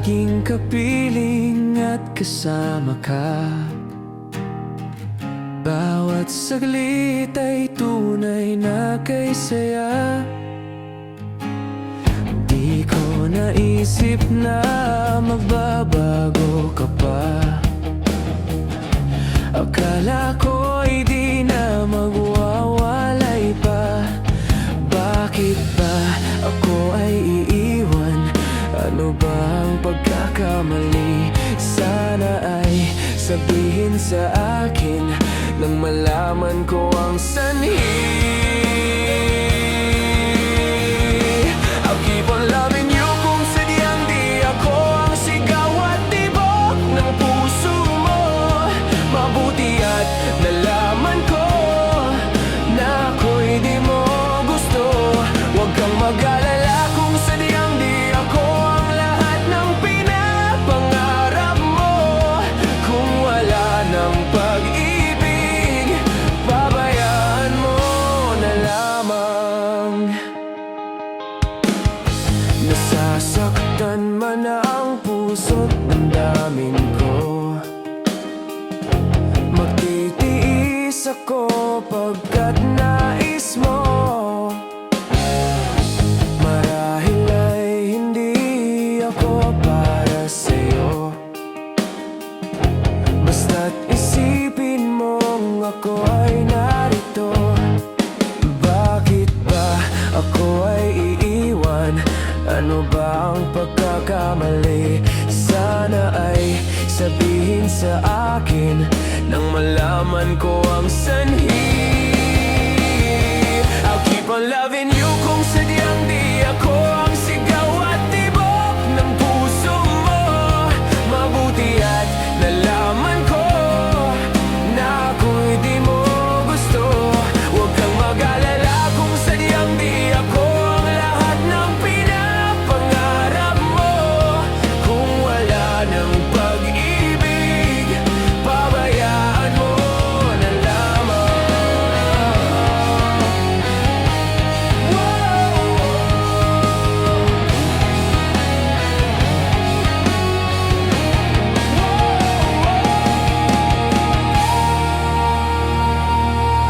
laging kapiling at kasama ka. Bawat saglit ay tunay na kay saya. Di ko naisip na magbabago ka pa. Akala ko'y di na magwawalay pa. Bakit ba ako ay iiwan? Ano ba ang pagkakamali? Sana ay sabihin sa akin nang malaman ko ang sanhi. I'll keep on loving you kung sadyang di ako ang sigaw at tibok ng puso mo. Mabuti at nalaman ko na ako'y di mo gusto. Huwag kang mag-alala kung sadyang di ako ang lahat ng pinapangarap mo. Kung wala ng pag-ibig, pabayaan mo na lamang. Nasasaktan man ang puso't damdamin ko. Magtitiis ako pagkat nais mo. Marahil ay hindi ako para sa'yo. Basta't isipin mong ako ay narito. Bakit ba ako ay iiwan? Ano ba ang pagkakamali? Sana ay sabihin sa akin nang malaman ko ang sanhi. I'll keep on loving you kung sadyang di ako ang sigaw at tibok ng puso mo. Mabuti at nalaman ko na ako'y di mo gusto. Huwag kang mag-alala kung sadyang di ako ang lahat ng pinapangarap mo. Kung wala ng pag-ibig, pabayaan mo na lamang.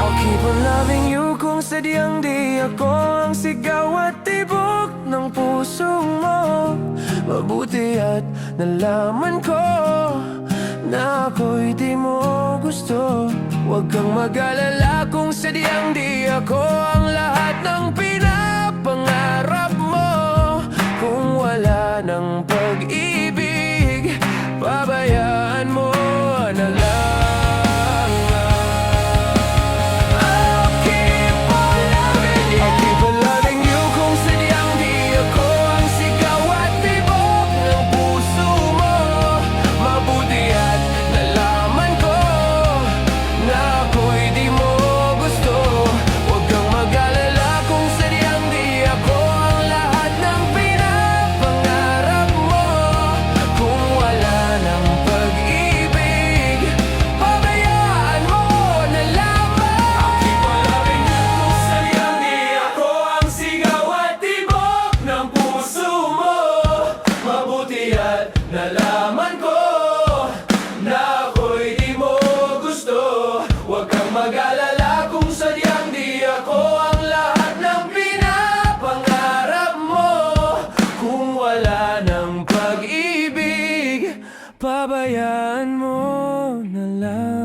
I'll keep on loving you kung sadyang di ako ang sigaw at tibok ng puso mo. Mabuti at nalaman ko na ako'y di mo gusto. Huwag kang mag-alala kung sadyang di ako ang lahat ng pinapangarap mo. Kung wala ng pag-ibig, pabayaan mo na lang. I'll keep on loving you. I'll keep on loving you kung sadyang di ako ang sigaw at tibok ng puso mo. Mabuti at nalaman ko na ako'y di mo gusto. Huwag kang mag-alala kung sadyang di ako ang lahat ng pinapangarap mo. Kung wala ng pag-ibig, pabayaan mo na lamang. I'll keep on loving you kung sadyang di ako ang sigaw at tibok ng puso mo. Mabuti at nalaman ko na ako'y di mo gusto. Huwag kang mag-alala kung sadyang di ako ang lahat ng pinapangarap mo. Kung wala ng pag-ibig, pabayaan mo na lang.